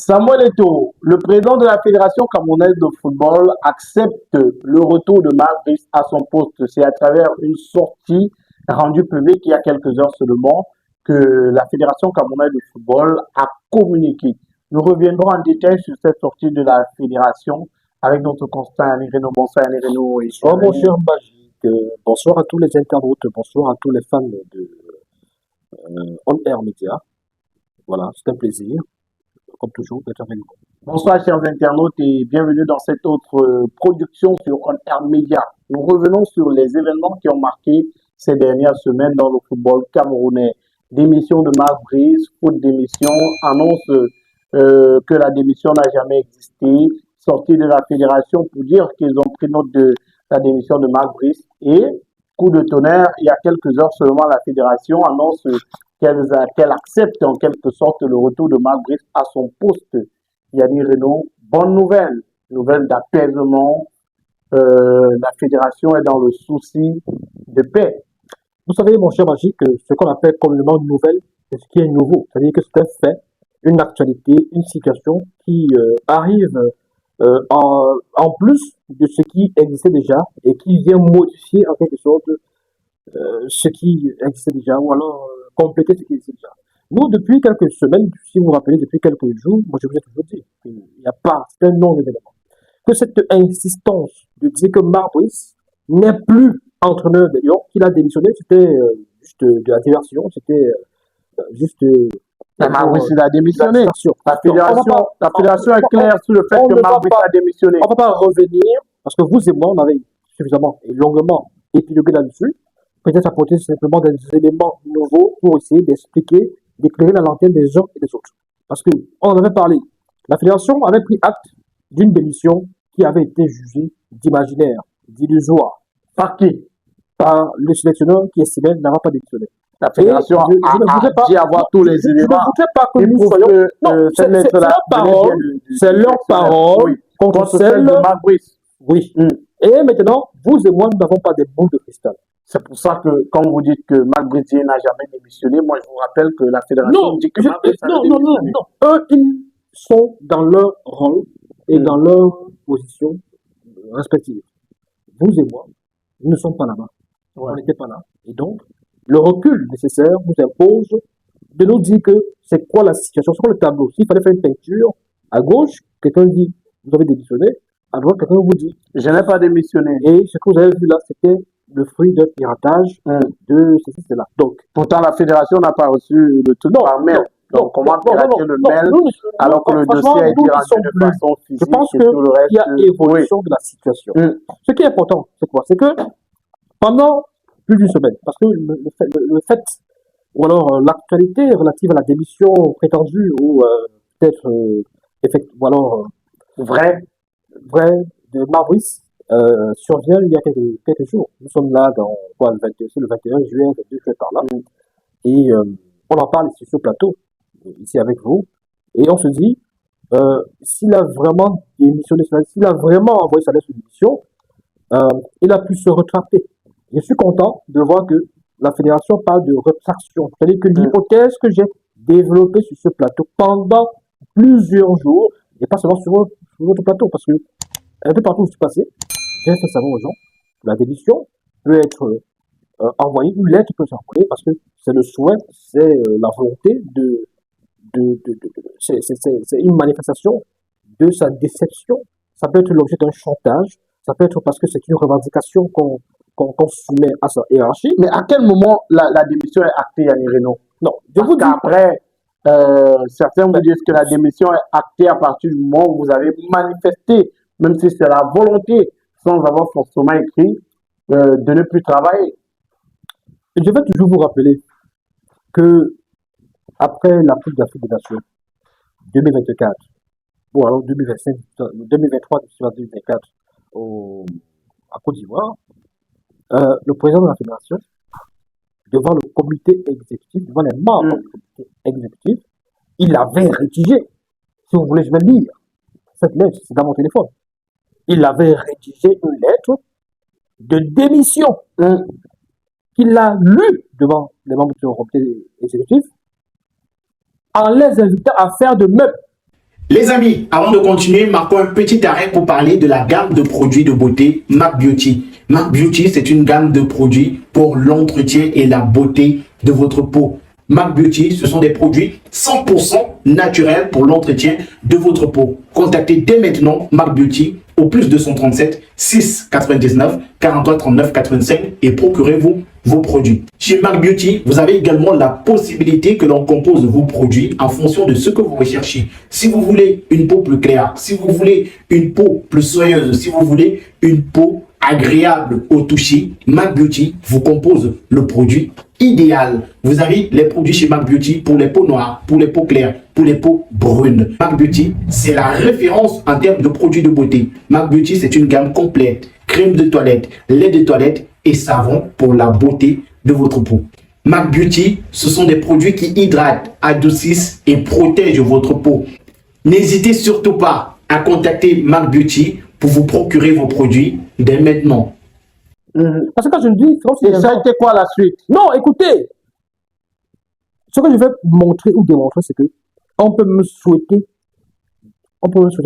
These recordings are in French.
Samuel Eto'o, le président de la Fédération camerounaise de football, accepte le retour de Marc Brice à son poste. C'est à travers une sortie rendue publique il y a quelques heures seulement que la Fédération camerounaise de football a communiqué. Nous reviendrons en détail sur cette sortie de la Fédération avec notre constant Yannick Reno. Bonsoir Yannick Reno. Bonsoir mon cher Magique, bonsoir à tous les internautes, bonsoir à tous les fans de On Air Media. Voilà, c'est un plaisir, comme toujours, d'être avec vous. Bonsoir chers internautes et bienvenue dans cette autre production sur On Air Media. Nous revenons sur les événements qui ont marqué ces dernières semaines dans le football camerounais. Démission de Marc Brice, faute d'émission, annonce que la démission n'a jamais existé, sortie de la fédération pour dire qu'ils ont pris note de la démission de Marc Brice et coup de tonnerre, il y a quelques heures seulement la fédération annonce qu'elle accepte en quelque sorte le retour de Marc Brice à son poste. Yannick Reno, bonne nouvelle, nouvelle d'apaisement. La fédération est dans le souci de paix. Vous savez, mon cher Magique, ce qu'on appelle communément une nouvelle, c'est ce qui est nouveau. C'est-à-dire que c'est un fait, une actualité, une situation qui arrive en plus de ce qui existait déjà et qui vient modifier en quelque sorte ce qui existait déjà ou alors compléter ce qui existait déjà. Nous, depuis quelques semaines, si vous vous rappelez, depuis quelques jours, moi je vous ai toujours dit qu'il n'y a pas, c'est un non-événement. Que cette insistance de dire que Marc Brice n'est plus entraîneur de Lyon, qu'il a démissionné, c'était juste de la diversion, c'était juste... Marc Brice a démissionné. La fédération est claire sur le fait que Marc Brice a démissionné. On ne va pas revenir, parce que vous et moi, on avait suffisamment et longuement épilogué là-dessus, peut-être apporter simplement des éléments nouveaux pour essayer d'expliquer, d'éclairer la lanterne des uns et des autres. Parce qu'on en avait parlé. La fédération avait pris acte d'une démission qui avait été jugée d'imaginaire, d'illusoire. Par qui? Par le sélectionneur qui estimait n'avoir pas démissionné. La fédération a dit avoir tous les éléments. Je ne voudrais pas que nous soyons... Non, c'est leur parole contre celle de Marc Brice. Oui. Et maintenant, vous et moi, nous n'avons pas des boules de cristal. C'est pour ça que, quand vous dites que Marc Brice n'a jamais démissionné, moi je vous rappelle que la fédération dit que Marc Brice a démissionné. Non. Eux, ils sont dans leur rôle et dans leur position respective. Vous et moi, nous ne sommes pas là-bas. On n'était pas là. Et donc, le recul nécessaire nous impose de nous dire que c'est quoi la situation sur le tableau. S'il fallait faire une peinture, à gauche, quelqu'un dit, vous avez démissionné. À droite, quelqu'un vous dit, je n'ai pas démissionné. Et ce que vous avez vu là, c'était le fruit d'un piratage de ceci, cela. Donc, pourtant, la fédération n'a pas reçu le tout par mail. Donc, comment pirater le mail alors que le dossier a été rendu de façon physique? Je pense qu'il y a évolution de la situation. Ce qui est important, c'est quoi? C'est que pendant plus d'une semaine, parce que le fait ou alors l'actualité relative à la démission prétendue ou peut-être ou alors vrai de Marc Brice survient il y a quelques jours. Nous sommes là dans le 21 juillet, 22 juillet par là, et on en parle ici sur le plateau, ici avec vous, et on se dit, s'il a vraiment démissionné, s'il a vraiment envoyé sa lettre de démission, il a pu se rattraper. Je suis content de voir que la fédération parle de rétraction. C'est-à-dire que l'hypothèse que j'ai développée sur ce plateau pendant plusieurs jours, et pas seulement sur votre plateau, parce que un peu partout où je suis passé, j'ai fait savoir aux gens que la démission peut être envoyée, une lettre peut être envoyée, parce que c'est le souhait, c'est la volonté c'est une manifestation de sa déception. Ça peut être l'objet d'un chantage, ça peut être parce que c'est une revendication qu'on soumet à sa hiérarchie. Mais à quel moment la démission est actée, Yannick Reno? Non, je vous dis. Après, certains vous disent que la démission est actée à partir du moment où vous avez manifesté, même si c'est la volonté, sans avoir forcément écrit, de ne plus travailler. Je vais toujours vous rappeler que après la prise de la Fédération 2024, ou alors 2025, 2023, 2024 à Côte d'Ivoire, le président de la Fédération, devant le comité exécutif, devant les membres du comité exécutif, il avait rédigé, si vous voulez, je vais lire cette lettre, c'est dans mon téléphone. Il avait rédigé une lettre de démission qu'il a lue devant les membres du comité exécutif en les invitant à faire de même. Les amis, avant de continuer, marquons un petit arrêt pour parler de la gamme de produits de beauté MAC Beauty. MAC Beauty, c'est une gamme de produits pour l'entretien et la beauté de votre peau. MAC Beauty, ce sont des produits 100% naturels pour l'entretien de votre peau. Contactez dès maintenant MAC Beauty au plus 237 6 99 43 39 85 et procurez-vous vos produits. Chez MAC Beauty, vous avez également la possibilité que l'on compose vos produits en fonction de ce que vous recherchez. Si vous voulez une peau plus claire, si vous voulez une peau plus soyeuse, si vous voulez une peau agréable au toucher, MAC Beauty vous compose le produit idéal. Vous avez les produits chez MAC Beauty pour les peaux noires, pour les peaux claires, pour les peaux brunes. MAC Beauty, c'est la référence en termes de produits de beauté. MAC Beauty, c'est une gamme complète. Crème de toilette, lait de toilette et savon pour la beauté de votre peau. MAC Beauty, ce sont des produits qui hydratent, adoucissent et protègent votre peau. N'hésitez surtout pas à contacter MAC Beauty pour vous procurer vos produits dès maintenant. Parce que quand je me dis... Et ça a été quoi la suite? Non, écoutez. Ce que je vais montrer ou démontrer, c'est que on peut me souhaiter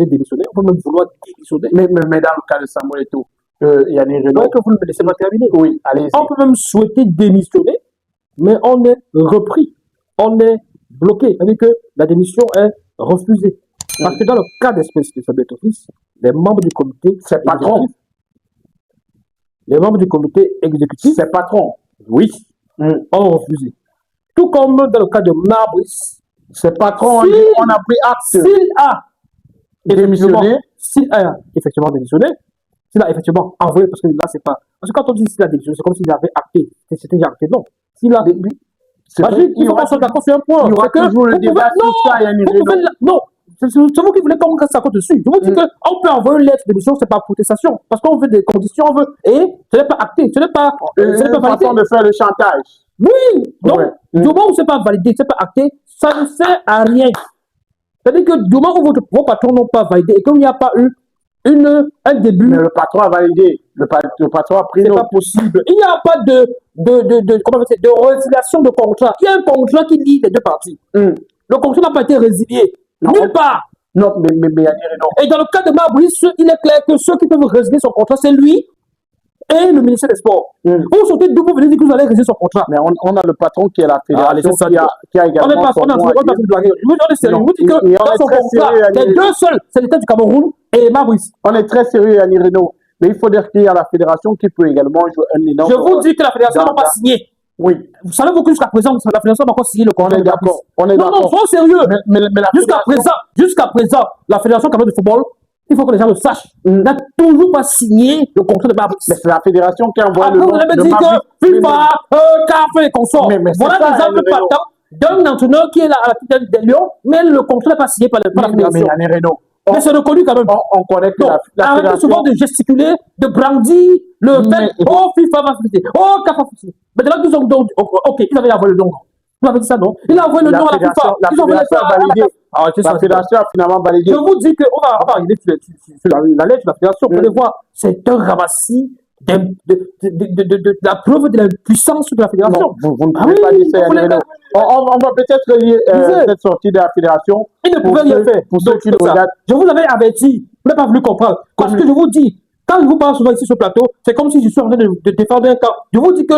démissionner, on peut même vouloir démissionner. Mais dans le cas de Samuel Eto'o, Yannick Renaud... que vous ne me laissez pas terminer. Oui, allez-y. On peut même souhaiter démissionner, mais on est repris, on est bloqué. C'est-à-dire que la démission est refusée. Parce que dans le cas d'espèce de Samuel Eto'o, les membres du comité... C'est patron. Les membres du comité exécutif... C'est patron. Oui, ont refusé. Tout comme dans le cas de Marbris, c'est patron, on a pris acte. S'il a démissionné, s'il a effectivement envoyé, parce que là, c'est pas. Parce que quand on dit s'il a démissionné, c'est comme s'il avait acté. C'était déjà acté. Non. S'il a. Il faut qu'on soit d'accord sur un point. Il y aura toujours le débat sur ça, Yannick Renaud. Non. C'est vous qui voulez qu'on reste à côté dessus. Je vous dis qu'on peut envoyer une lettre de démission, c'est pas protestation. Parce qu'on veut des conditions, on veut. Et ce n'est pas acté, ce n'est pas. Une façon de faire le chantage. Oui! Donc, du moment où ce n'est pas validé, ce n'est pas acté, ça ne sert à rien. C'est-à-dire que du moment où vos patrons n'ont pas validé et qu'il n'y a pas eu un début. Mais le patron a validé. Le patron a pris. C'est pas possible. Il n'y a pas de résiliation de contrat. Il y a un contrat qui lie les deux parties. Le contrat n'a pas été résilié. Nulle part. Non, mais Yannick Renaud. Et dans le cas de Marbris, il est clair que ceux qui peuvent résilier son contrat, c'est lui et le ministère des Sports. Vous sortez d'où vous venez dire que vous allez résilier son contrat. Mais on a le patron qui est la fédération qui a également. On est blaguer. On est sérieux. Vous dites que dans son contrat, les deux seuls, c'est l'État du Cameroun et Marbris. On est très sérieux, Yannick Renaud. Mais il faut dire qu'il y a la fédération qui peut également jouer un énorme. Je vous dis que la fédération n'a pas signé. Oui. Vous savez que jusqu'à présent, la fédération n'a pas signé le contrat. On est d'accord. Non, soyons sérieux. Jusqu'à présent, la fédération camerounaise de football, il faut que les gens le sachent, n'a toujours pas signé le contrat de Marbris. Mais c'est la fédération qui a envoyé le nom de Marbris. FIFA, CAF et consorts. Voilà l'exemple patent d'un entraîneur qui est à la tête des Lions, mais le contrat n'est pas signé par la fédération. Mais c'est reconnu quand même. On connaît que la arrêtez fédération... souvent de gesticuler, de brandir le fait, oh FIFA va fêter, oh CAF va fêter. Mais de là, ils ont donc, ok, ils avaient envoyé le nom. Vous avez dit ça, non? Il a envoyé le nom à la FIFA. La fédération a validé. La fédération a finalement validé. Je vous dis qu'on va arriver sur la lettre de la fédération. Vous allez voir, c'est un ramassis de la preuve de l'impuissance de la fédération. Vous ne pouvez pas dire ça, Yannick Renaud. On va peut-être lire cette sortie de la fédération. Il ne pouvait rien faire. Pour ceux qui le regardent. Je vous avais averti. Vous n'avez pas voulu comprendre. Parce que je vous dis, quand je vous parle souvent ici sur le plateau, c'est comme si je suis en train de défendre un camp. Je vous dis qu'au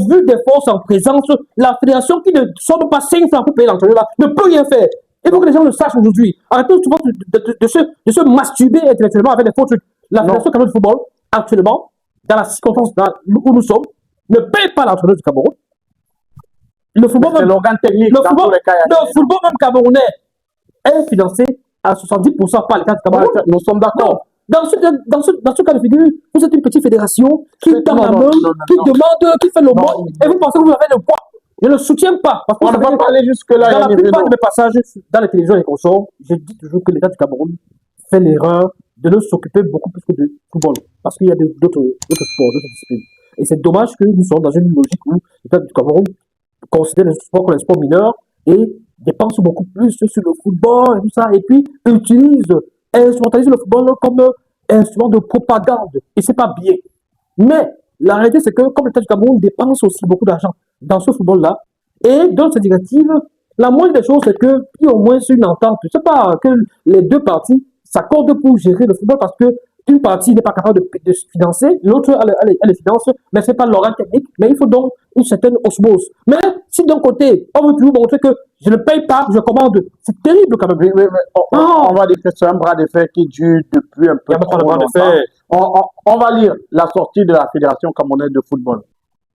vu des forces en présence, la fédération qui ne sort pas 5 francs pour payer l'entraîneur ne peut rien faire. Il faut que les gens le sachent aujourd'hui. Arrêtez souvent de se masturber intellectuellement avec les faux trucs. La fédération camerounaise de football, actuellement, dans la circonstance où nous sommes, ne paye pas l'entraîneur du Cameroun. Le football c'est l'organe technique. Le football même camerounais est financé à 70% par l'État du Cameroun. Nous sommes d'accord. Dans ce cas de figure, vous êtes une petite fédération qui tend la main, qui demande, qui fait le mot, et vous pensez que vous avez le poids. Je ne le soutiens pas. Parce on ne va pas aller jusque-là. Dans la plupart de mes passages dans les télévisions et consorts, je dis toujours que l'État du Cameroun fait l'erreur de ne s'occuper beaucoup plus que de football. Parce qu'il y a d'autres sports, d'autres disciplines. Et c'est dommage que nous sommes dans une logique où l'État du Cameroun considère le sport comme un sport mineur et dépense beaucoup plus sur le football et tout ça, et puis instrumentalise le football comme instrument de propagande. Et c'est pas bien. Mais la réalité, c'est que comme l'État du Cameroun dépense aussi beaucoup d'argent dans ce football-là, et donne cette directive, La moindre des choses, c'est qu'il y ait au moins une entente. Je ne sais pas, que les deux parties s'accordent pour gérer le football parce que une partie n'est pas capable de se financer, l'autre, elle les finance, mais ce n'est pas l'organe technique. Mais il faut donc une certaine osmose. Mais si d'un côté, on veut toujours montrer que je ne paye pas, je commande, c'est terrible quand même. Oui, on va dire que c'est un bras de fer qui dure depuis un peu trop longtemps. On va lire la sortie de la Fédération camerounaise de football.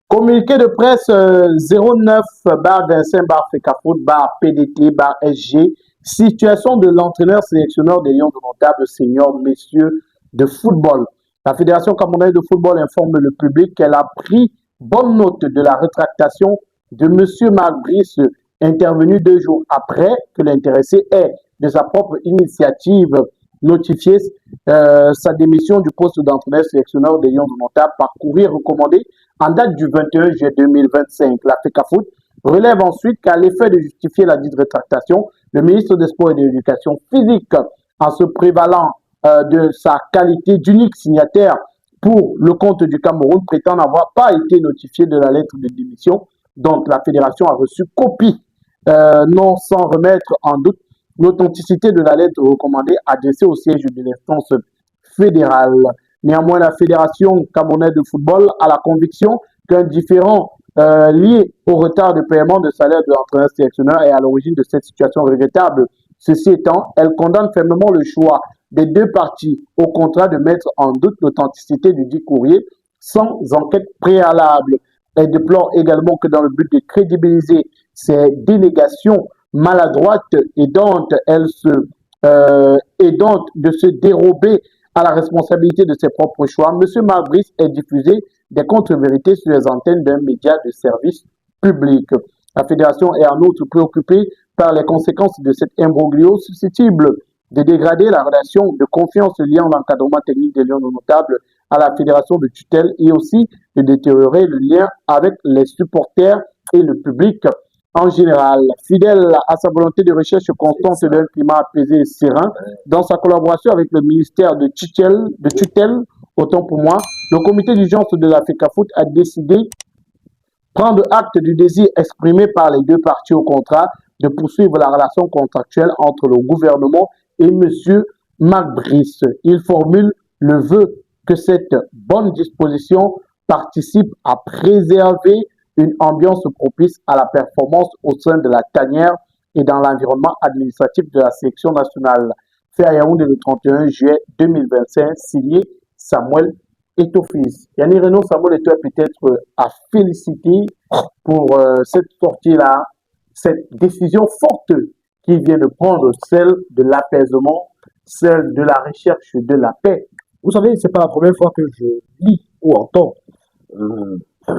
Communiqué de presse 09/25/FECAFOOT/PDT/SG. Situation de l'entraîneur sélectionneur des Lions de Notables seniors, messieurs de football. La Fédération camerounaise de football informe le public qu'elle a pris bonne note de la rétractation de monsieur Marc Brice, intervenu 2 jours après que l'intéressé ait, de sa propre initiative, notifié sa démission du poste d'entraîneur sélectionneur des Lions de Notables par courrier recommandé en date du 21 juillet 2025. La FECAFOOT relève ensuite qu'à l'effet de justifier la dite rétractation, le ministre des Sports et de l'Éducation physique, en se prévalant de sa qualité d'unique signataire pour le compte du Cameroun, prétend n'avoir pas été notifié de la lettre de démission dont la fédération a reçu copie, non sans remettre en doute l'authenticité de la lettre recommandée adressée au siège de l'instance fédérale. Néanmoins, la Fédération camerounaise de football a la conviction qu'un différend lié au retard de paiement de salaire de l'entraîneur sélectionneur est à l'origine de cette situation regrettable. Ceci étant, elle condamne fermement le choix des deux parties au contrat de mettre en doute l'authenticité du dit courrier sans enquête préalable. Elle déplore également que dans le but de crédibiliser ces dénégations maladroites et dont de se dérober à la responsabilité de ses propres choix, M. Marc Brice est diffusé des contre-vérités sur les antennes d'un média de service public. La Fédération est en outre préoccupée par les conséquences de cet imbroglio susceptible de dégrader la relation de confiance liant l'encadrement technique des Lions de Notables à la Fédération de tutelle et aussi de détériorer le lien avec les supporters et le public en général. Fidèle à sa volonté de recherche constante d'un climat apaisé et serein, dans sa collaboration avec le ministère de tutelle, autant pour moi, le comité d'urgence de la FECAFOOT a décidé prendre acte du désir exprimé par les deux parties au contrat de poursuivre la relation contractuelle entre le gouvernement et M. Marc Brice. Il formule le vœu que cette bonne disposition participe à préserver une ambiance propice à la performance au sein de la tanière et dans l'environnement administratif de la sélection nationale. Fait à Yaoundé le 31 juillet 2025, signé Samuel Eto'o-Fils. Yannick Renaud, Samuel Eto'o est peut-être à féliciter pour cette sortie-là, cette décision forte qui vient de prendre, celle de l'apaisement, celle de la recherche de la paix. Vous savez, c'est pas la première fois que je lis ou entends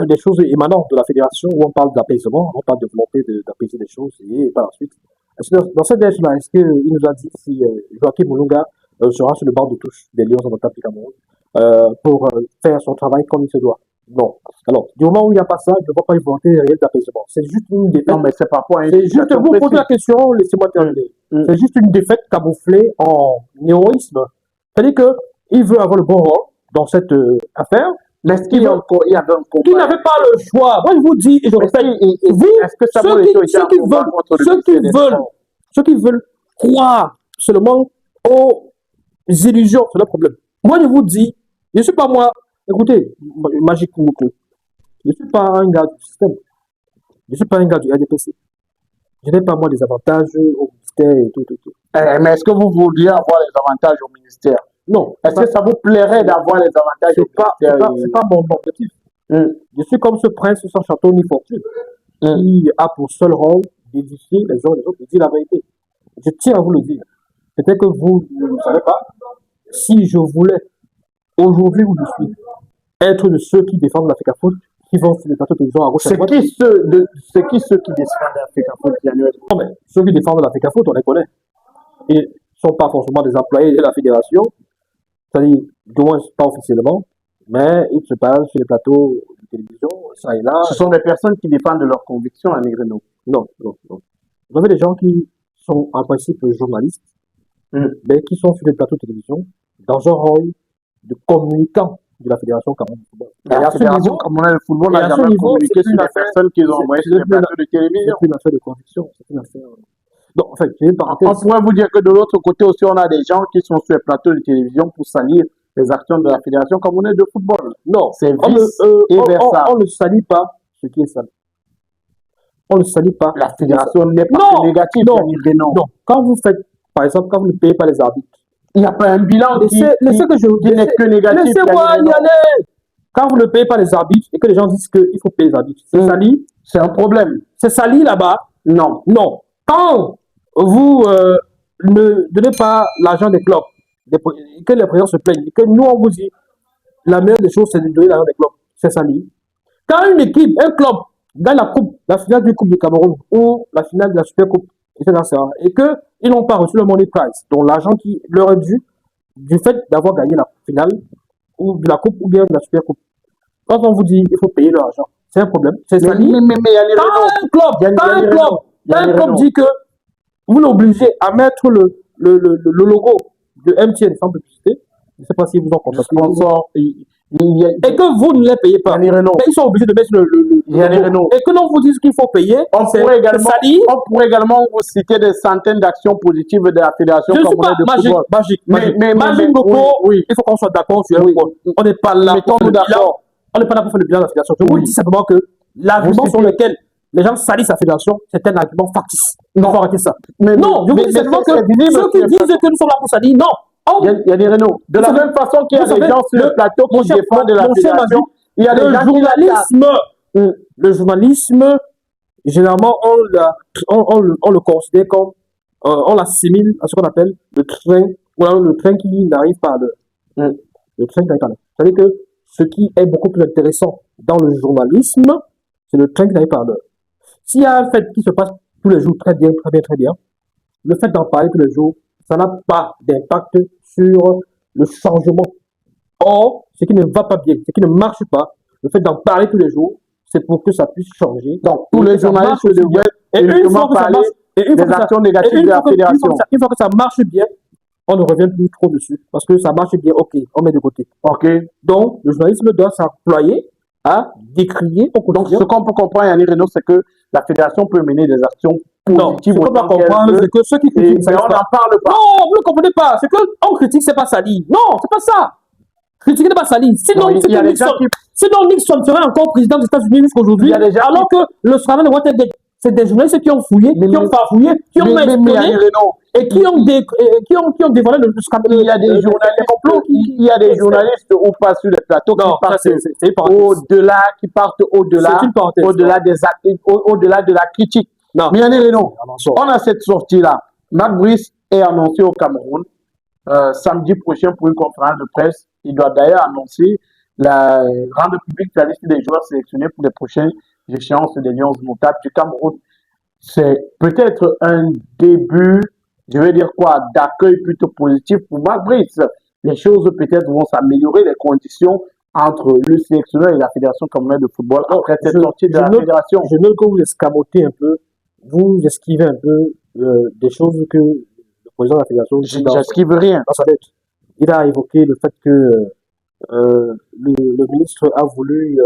des choses émanantes de la fédération où on parle d'apaisement, on parle de volonté d'apaiser les choses et par la suite. Dans cette décharge-là, est-ce qu'il nous a dit si Joachim Mulunga sera sur le banc de touche des Lions en Notables du Cameroun pour faire son travail comme il se doit? Non. Alors, du moment où il n'y a pas ça, je ne vois pas une volonté réelle d'apaisement. C'est juste une défaite. Non, mais c'est pas pour C'est juste, vous posez la question, laissez-moi terminer. C'est juste une défaite camouflée en héroïsme. C'est-à-dire qu'il veut avoir le bon rôle dans cette affaire. Mais est-ce qu'il y avait un combat? Qui n'avait pas le choix. Moi, je vous dis, et je répète, est-ce que ceux qui veulent croire seulement aux illusions, c'est le problème. Moi, je vous dis, je ne suis pas moi, écoutez, Magic Moukou, je ne suis pas un gars du système. Je ne suis pas un gars du RDPC. Je n'ai pas moi des avantages au ministère et tout. Mais est-ce que vous voudriez avoir les avantages au ministère? Non. Est-ce que ça vous plairait d'avoir les avantages au ministère? C'est pas mon objectif. Je suis comme ce prince sans château ni fortune qui a pour seul rôle d'édifier les uns et les autres, de dire la vérité. Je tiens à vous le dire. Peut-être que vous ne savez pas. Si je voulais, aujourd'hui où je suis, être de ceux qui défendent la FECAFOOT, qui vont sur les plateaux de télévision à gauche à droite. C'est qui ceux qui défendent la FECAFOOT? Non, mais ceux qui défendent la FECAFOOT, on les connaît. Et ne sont pas forcément des employés de la fédération, c'est-à-dire, du moins pas officiellement, mais ils se parlent sur les plateaux de télévision, ça et là. Ce sont des personnes qui défendent leurs convictions, Yannick Renaud. Non. Vous avez des gens qui sont en principe journalistes, mais qui sont sur les plateaux de télévision dans un rôle de communicant de la Fédération camerounaise de football. La Fédération camerounaise de football n'a jamais communiqué sur les personnes qu'ils ont envoyées sur les plateaux de télévision. C'est une affaire de conviction, c'est une affaire... Donc, en fait, on pourrait vous dire que de l'autre côté aussi, on a des gens qui sont sur les plateaux de télévision pour salir les actions de la Fédération camerounaise de football. Non, c'est vice et versa. On ne salit pas ce qui est sale. On ne salit pas. La Fédération n'est pas négative. Non. Quand vous faites, par exemple, quand vous ne payez pas les arbitres, il n'y a pas un bilan qui n'est que négatif. Laissez-moi y aller. Quand vous ne payez pas les arbitres et que les gens disent qu'il faut payer les arbitres, c'est sali. C'est un problème. C'est sali là-bas. Non. Non. Quand vous ne donnez pas l'argent des clubs, que les présidents se plaignent, que nous on vous dit la meilleure des choses c'est de donner l'argent des clubs, c'est sali. Quand une équipe, un club gagne la finale du Coupe du Cameroun ou la finale de la Super Coupe, et qu'ils n'ont pas reçu le money prize, donc l'argent qui leur est dû du fait d'avoir gagné la finale ou de la Coupe ou bien de la Super Coupe. Quand on vous dit qu'il faut payer leur argent, c'est un problème. C'est sali. Quand un club dit que vous l'obligez à mettre le logo de MTN sans publicité, je ne sais pas si vous en contactez. Et que vous ne les payez pas. Mais ils sont obligés de mettre le logo. Et que l'on vous dise qu'il faut payer, on pourrait également vous citer des centaines d'actions positives de la Fédération camerounaise de football. Magique. Il faut qu'on soit d'accord sur un point. On n'est pas là pour le bilan. On n'est pas là pour faire le bilan de la Fédération. Je vous dis simplement que l'argument sur lequel les gens salissent la Fédération, c'est un argument factice. Il faut arrêter ça. Non, je vous dis simplement que ceux qui disent que nous sommes là pour salir, non. Il y a des Renault. De la même façon qu'il y a des gens sur le plateau qui défendent de la Fédération, il y a des gens le journalisme, généralement, on le considère comme, on l'assimile à ce qu'on appelle le train qui n'arrive pas à l'heure. Le train qui n'arrive pas à l'heure. C'est-à-dire que ce qui est beaucoup plus intéressant dans le journalisme, c'est le train qui n'arrive pas à l'heure. S'il y a un fait qui se passe tous les jours très bien, le fait d'en parler tous les jours, ça n'a pas d'impact sur le changement. Or, ce qui ne va pas bien, ce qui ne marche pas, le fait d'en parler tous les jours, c'est pour que ça puisse changer. Donc, tous les journalistes devraient uniquement parler des actions négatives de la Fédération. Une fois que ça marche bien, on ne revient plus trop dessus. Parce que ça marche bien, ok, on met de côté. Ok. Donc, le journalisme doit s'employer à décrier au quotidien. Donc, ce qu'on peut comprendre, Yannick Renaud, c'est que la Fédération peut mener des actions positives. Non, ce qu'on doit comprendre, c'est que ceux qui critiquent, mais on n'en parle pas. Non, vous ne comprenez pas. C'est qu'on critique, c'est pas sali. Non, c'est pas ça. Critiquer n'est pas sali. Sinon, Nixon serait encore président des États-Unis jusqu'aujourd'hui, alors que le scandale de Watergate, c'est des journalistes qui ont fouillé, qui ont farfouillé, qui ont espionné et qui ont dévoilé le scandale. Il y a des journalistes ou pas sur les plateaux qui partent au-delà des actes, au-delà de la critique. Mais Yannick Renaud, on a cette sortie-là. Marc Brice est annoncé au Cameroun samedi prochain pour une conférence de presse. Il doit d'ailleurs annoncer rendre public la liste des joueurs sélectionnés pour les prochaines échéances des Lions notables du Cameroun. C'est peut-être un début, je vais dire quoi, d'accueil plutôt positif pour Marc Brice. Les choses peut-être vont s'améliorer, les conditions entre le sélectionneur et la Fédération camerounaise de football après cette sortie de la Fédération. Je note que vous escamotez un peu, vous esquivez un peu des choses que le président de la Fédération dit. J'esquive rien. Dans sa tête. Il a évoqué le fait que le ministre a voulu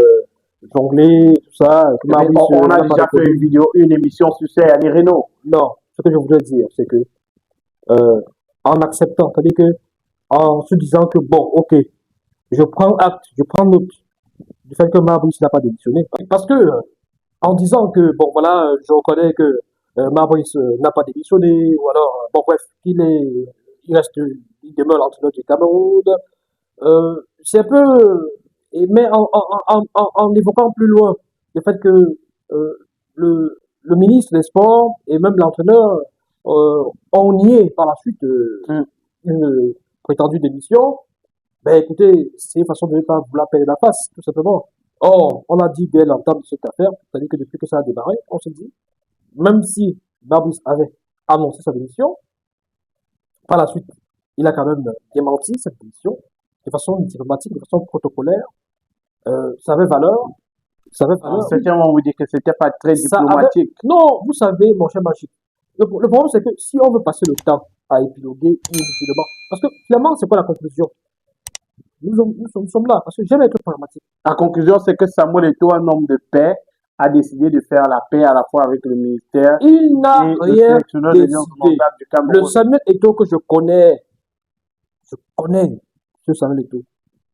jongler, tout ça. On a déjà fait une émission sur ça, Yannick Renaud. Non, ce que je voudrais dire, c'est que en acceptant, c'est-à-dire que en se disant que bon, ok, je prends acte, je prends note du fait que Marbrice n'a pas démissionné. Parce que en disant que bon voilà, je reconnais que Marbrice n'a pas démissionné, ou alors bon bref, il demeure l'entraîneur du Cameroun. C'est un peu, mais en évoquant plus loin le fait que le ministre des Sports et même l'entraîneur ont nié par la suite une prétendue démission, ben écoutez, c'est une façon de ne pas vouloir payer la face, tout simplement. Or, on a dit dès l'entame de cette affaire, c'est-à-dire que depuis que ça a démarré, on s'est dit, même si Marbrice avait annoncé sa démission, par la suite, il a quand même démenti cette démission de façon diplomatique, de façon protocolaire. Ça avait valeur. Certains vont vous dire que c'était pas très diplomatique. Non, vous savez, mon cher Magique, le problème c'est que si on veut passer le temps à épiloguer inutilement, parce que finalement, c'est quoi la conclusion? Nous sommes là, parce que j'aime être pragmatique. En conclusion, c'est que Samuel Eto'o, un homme de paix, a décidé de faire la paix à la fois avec le ministère Il n'a et le rien sélectionneur de Lions décidé. du Le Cameroun. Samuel Eto'o que je connais ce Samuel Eto'o.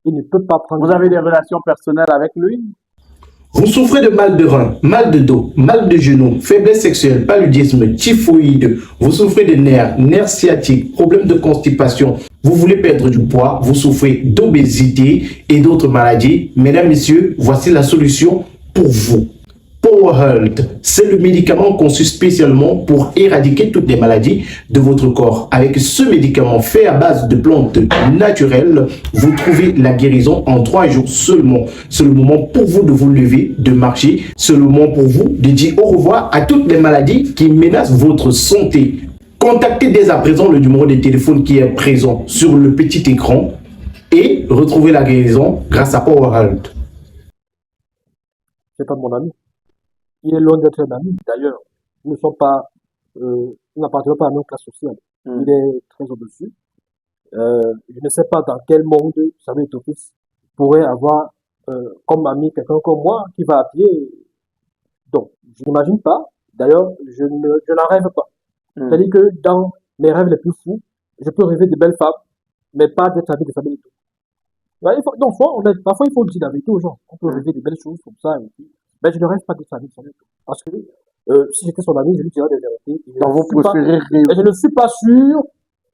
Il ne peut pas prendre... Vous avez des relations personnelles avec lui? Vous souffrez de mal de rein, mal de dos, mal de genoux, faiblesse sexuelle, paludisme, typhoïde, vous souffrez de nerfs sciatiques, problèmes de constipation, vous voulez perdre du poids, vous souffrez d'obésité et d'autres maladies. Mesdames, messieurs, voici la solution pour vous. Power Health, c'est le médicament conçu spécialement pour éradiquer toutes les maladies de votre corps. Avec ce médicament fait à base de plantes naturelles, vous trouvez la guérison en 3 jours seulement. C'est le moment pour vous de vous lever, de marcher. C'est le moment pour vous de dire au revoir à toutes les maladies qui menacent votre santé. Contactez dès à présent le numéro de téléphone qui est présent sur le petit écran et retrouvez la guérison grâce à Power Health. C'est pas mon ami. Il est loin d'être un ami. D'ailleurs, nous ne sommes pas, nous n'appartenons pas à notre classe sociale. Il est très au-dessus. Je ne sais pas dans quel monde Samuel Eto'o pourrait avoir comme ami quelqu'un comme moi qui va à pied. Donc, je n'imagine pas. D'ailleurs, je n'en rêve pas. C'est-à-dire que dans mes rêves les plus fous, je peux rêver de belles femmes, mais pas d'être ami de Samuel Eto'o. Donc, parfois, il faut dire la vérité aux gens. On peut rêver de belles choses comme ça. Mais je ne rêve pas d'être ami de Samuel Eto'o. Parce que si j'étais son ami, je lui dirais des vérités. Donc, vous préférez rêver. Et je ne suis pas sûr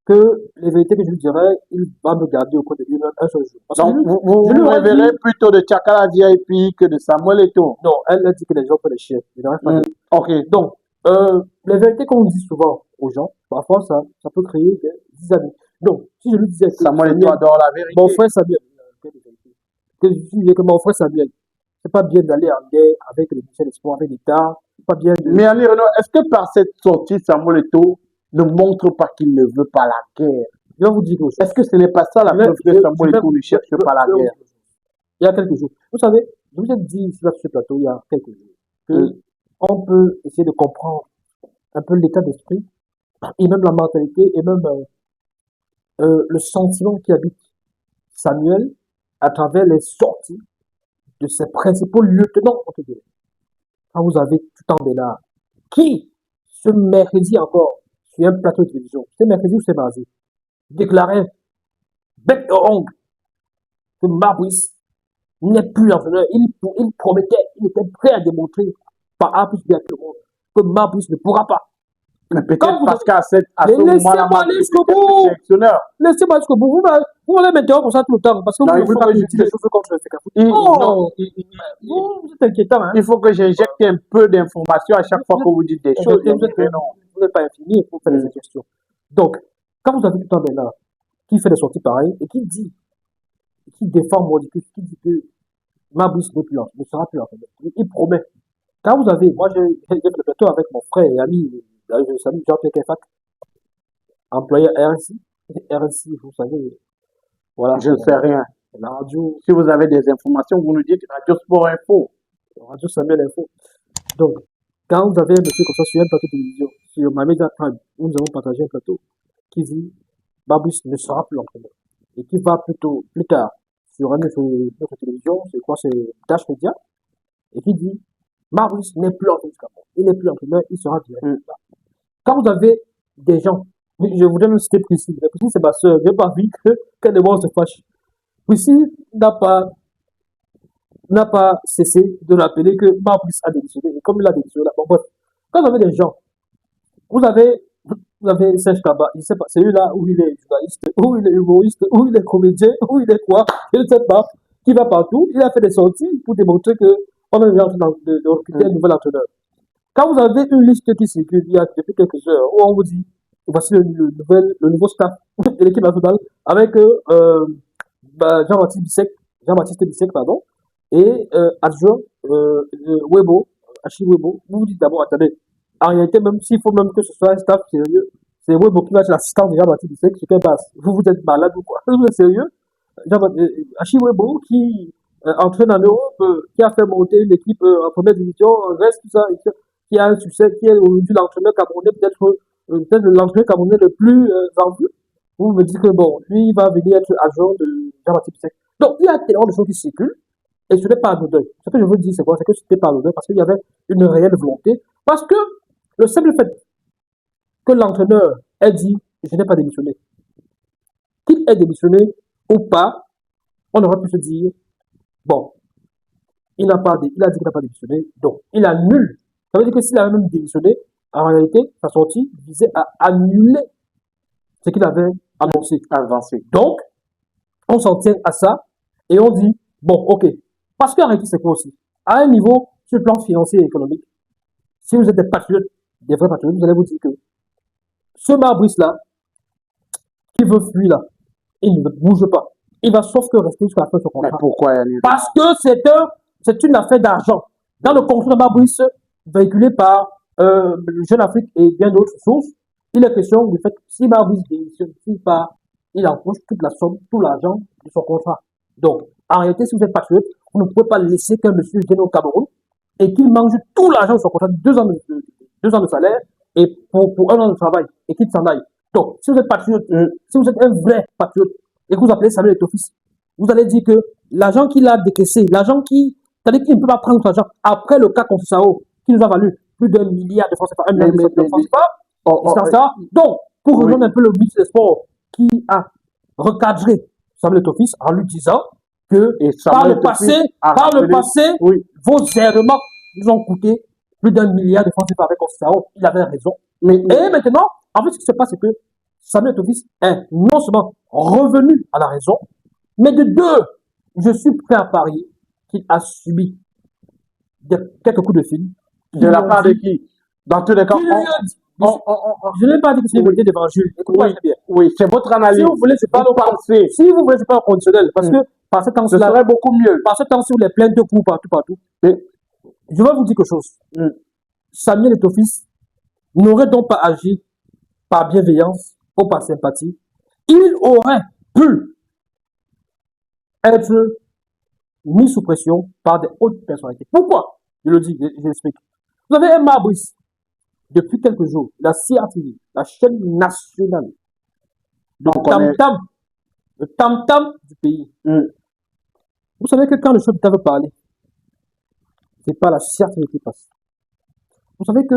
que les vérités que je lui dirais, il va me garder au coin de lui-même un seul jour. Parce Donc, que vous rêverez plutôt de Tchakala VIP que de Samuel Eto'o. Non, elle dit que les gens peuvent les chiens. Je ne rêve pas. Ok. Donc, les vérités qu'on dit souvent aux gens, parfois ça peut créer des amis. Donc, si je lui disais que Samuel Eto'o adore la vérité. Mon frère Samuel, que je disais que mon frère Samuel, c'est pas bien d'aller en guerre avec les ministères des Sports, avec l'État. C'est pas bien de... Mais Annie Renaud, est-ce que par cette sortie, Samuel Eto'o ne montre pas qu'il ne veut pas la guerre? Je vais vous dire quelque chose. Est-ce que ce n'est pas ça la preuve que Samuel Eto'o ne cherche pas la guerre? Il y a quelques jours. Vous savez, je vous ai dit ici sur ce plateau il y a quelques jours que on peut essayer de comprendre un peu l'état d'esprit et même la mentalité et même le sentiment qui habite Samuel à travers les sorties de ses principaux lieutenants. Quand vous avez tout en Bénard, qui, ce mercredi encore, sur un plateau de télévision, c'est mercredi ou c'est mardi, déclarait bec de ongle que Mabrice n'est plus l'entraîneur. Il promettait, il était prêt à démontrer par A plus B à tout le monde que Mabrice ne pourra pas. Mais peut-être parce qu'à ce moment-là, laissez-moi aller jusqu'au bout. Laissez-moi jusqu'au bout. Vous allez m'interrompre comme ça tout le temps parce que vous ne pouvez pas dire des choses contre le FECAFOOT. Vous êtes inquiétant. Hein? Il faut que j'injecte un peu d'informations à chaque fois que vous dites des choses. Vous n'êtes pas infini, il faut faire des suggestions. Donc, quand vous avez tout le temps là qui fait des sorties pareilles et qui dit, qui défend Mordicus, qui dit que Mabrice ne sera plus l'entraîneur. Il promet. Quand vous avez, moi j'ai fait le plateau avec mon frère et ami, je salue Jean-Pierre Kefat, employé RNC. RNC, vous savez, voilà. Je ne sais rien. La radio. Si vous avez des informations, vous nous dites Radio Sport Info. Radio Samuel Info. Donc, quand vous avez un monsieur comme ça sur un plateau de télévision, sur ma média Prime, où nous avons partagé un plateau, qui dit Mabrice ne sera plus l'entraîneur. Et qui va plus tard sur notre télévision, c'est quoi, c'est Dash Media, et qui dit Mabrice n'est plus l'entraîneur du Cameroun. Il n'est plus l'entraîneur, il sera direct. Quand vous avez des gens, je voudrais même citer Priscille. Priscille, c'est ma soeur. Je n'ai pas envie qu'elle et moi se fâche. Priscille n'a pas cessé de rappeler que Mabrice a démissionné. Et comme il a démissionné, bon, bref. Quand vous avez des gens, vous avez Serge Kaba, je ne sais pas, c'est lui là où il est journaliste, où il est humoriste, où il est comédien, où il est quoi, je ne sais pas, qui va partout. Il a fait des sorties pour démontrer qu'on est en train de recruter un nouvel entraîneur. Quand vous avez une liste qui circule il y a depuis quelques heures, où on vous dit, voici le nouveau staff de l'équipe nationale, avec Jean-Baptiste Bissek, pardon, et adjoint Webo, Achille Webo, vous vous dites d'abord, attendez, en réalité, même s'il faut même que ce soit un staff sérieux, c'est Webo qui va être l'assistant de Jean-Baptiste Bissek, sur quelle base? Vous êtes malade ou quoi? Vous êtes sérieux? Achille Webo qui entraîne en Europe, qui a fait monter une équipe en première division, reste tout ça, qui a un succès, qui est aujourd'hui l'entraîneur camerounais, peut-être l'entraîneur camerounais le plus en vue. Vous me dites que bon, lui, il va venir être agent de Jean-Baptiste Bissek. Donc, il y a tellement de choses qui circulent, et ce n'est pas anodin. Ce que je veux dire, c'est quoi? C'est que ce n'était pas anodin parce qu'il y avait une réelle volonté. Parce que le simple fait que l'entraîneur ait dit, je n'ai pas démissionné, qu'il ait démissionné ou pas, on aurait pu se dire, bon, il a dit qu'il n'a pas démissionné, donc il annule. Ça veut dire que s'il a même démissionné, en réalité, sa sortie visait à annuler ce qu'il avait annoncé. Avancé. Donc, on s'en tient à ça et on dit, bon, ok. Parce qu'en réalité, c'est quoi aussi? À un niveau, sur le plan financier et économique, si vous êtes des patriotes, des vrais patriotes, vous allez vous dire que ce Marbrice-là, qui veut fuir là, il ne bouge pas. Il va sauf que rester jusqu'à la fin de son contrat. Mais pourquoi Parce que c'est une affaire d'argent. Dans le contrat de Marbrice, véhiculé par Jeune Afrique et bien d'autres sources, il est question du fait que si Marbrice démissionne, il empoche toute la somme, tout l'argent de son contrat. Donc, en réalité, si vous êtes patriote, vous ne pouvez pas laisser qu'un monsieur vienne au Cameroun et qu'il mange tout l'argent de son contrat, 2 ans de salaire, et pour 1 an de travail, et qu'il s'en aille. Donc, si vous êtes patriote, si vous êtes un vrai patriote, et que vous appelez Samuel Eto'o-Fils, vous allez dire que l'argent qu'il a décaissé, c'est-à-dire qu'il ne peut pas prendre l'argent après le cas contre Sao, qui nous a valu plus d'1 milliard de francs CFA, 1 milliard de francs CFA, donc, pour rejoindre un peu le ministre des Sports qui a recadré Samuel Eto'o-Fils en lui disant que par le passé, vos errements nous ont coûté plus d'1 milliard de francs CFA avec Sao. Il avait raison. Et maintenant, en fait, ce qui se passe, c'est que Samuel Eto'o-Fils est non seulement revenu à la raison, mais de deux, je suis prêt à parier qu'il a subi quelques coups de fil. De la part de qui? Dans tous les cas, je n'ai pas dit que c'est une vérité d'évangile. Écoutez-moi bien. Oui, c'est votre analyse. Si vous voulez, je parle au pensée. Si vous voulez, je parle au conditionnel. Parce que par ce temps-ci, ce serait beaucoup mieux. Par ce temps-ci, où les plaintes de coups partout. Je vais vous dire quelque chose. Samuel Eto'o-Fils n'aurait donc pas agi par bienveillance ou par sympathie. Il aurait pu être mis sous pression par des hautes personnalités. Pourquoi? Je le dis, je l'explique. Vous avez un Marbrice, depuis quelques jours, la CRTV, la chaîne nationale, le tam-tam du pays. Vous savez que quand le chef d'État veut parler, c'est pas la CRTV qui passe. Vous savez que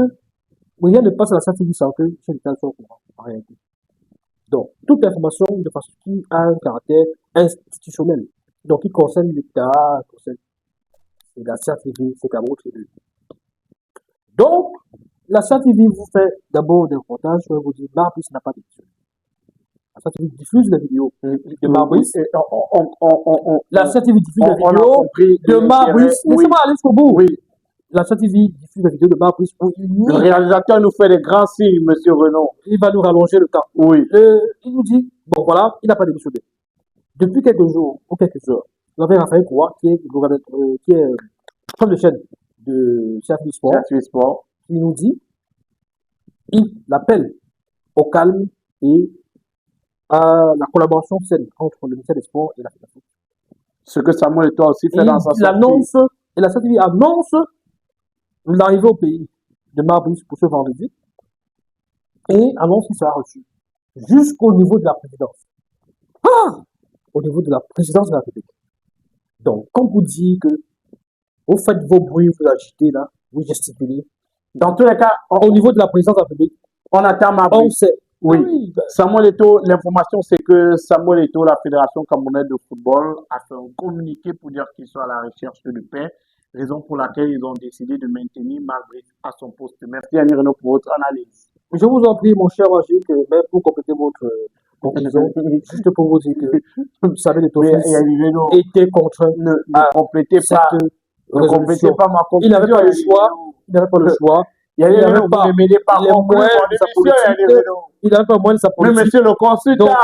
rien ne passe à la CRTV sans que le chef d'État soit au courant, en réalité. Donc, toute information de façon qui a un caractère institutionnel, donc qui concerne l'État, c'est la CRTV, c'est Cameroun TV. Donc, la CRTV vous fait d'abord des reportages où vous dit Marbrice n'a pas d'émission. La CRTV diffuse la vidéo de Marbrice. La CRTV diffuse la vidéo de Marbrice. Laissez-moi aller jusqu'au bout. La CRTV diffuse la vidéo de Marbrice. Le réalisateur nous fait des grands signes, monsieur Renaud. Il va nous rallonger le temps. Il nous dit, bon voilà, il n'a pas démissionné. Depuis quelques jours ou quelques heures, vous avez Raphaël Koua, qui est chef de chaîne de CRTV Sport, qui nous dit, il appelle au calme et à la collaboration saine entre le ministère des Sports et la Fédération. Ce que Samuel Eto'o aussi fait dans sa sortie. Et la CRTV annonce l'arrivée au pays de Marbrice pour ce vendredi et annonce qu'il sera reçu jusqu'au niveau de la présidence. Au niveau de la présidence de la République. Donc, quand vous dites que vous faites vos bruits, vous agitez là, vous gesticulez, dans tous les cas, au niveau de la présidence de la République, on attend Marbrice. On sait. Oui. Samuel Eto'o, l'information c'est que Samuel Eto'o, la Fédération camerounaise de football, a fait un communiqué pour dire qu'ils sont à la recherche de paix, raison pour laquelle ils ont décidé de maintenir Marbrice à son poste. Merci Annie Renaud pour votre analyse. Je vous en prie, mon cher Magique, même pour compléter votre conclusion, juste pour vous dire que Samuel Eto'o-Fils était contraint à compléter pas. Ne complétez pas ma conclusion. Il n'avait pas le choix. Il n'avait pas le choix. Il n'avait pas les il n'avait pas moins de sa politique. Oui, monsieur le consultant,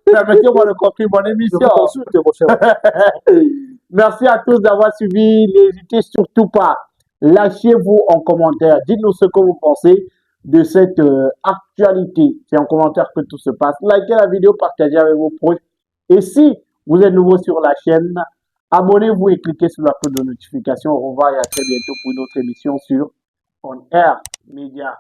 permettez-moi de conclure mon émission. Merci à tous d'avoir suivi. N'hésitez surtout pas. Lâchez-vous en commentaire. Dites-nous ce que vous pensez de cette actualité. C'est en commentaire que tout se passe. Likez la vidéo, partagez avec vos proches. Et si vous êtes nouveau sur la chaîne, abonnez-vous et cliquez sur la cloche de notification. Au revoir et à très bientôt pour une autre émission sur On Air Media.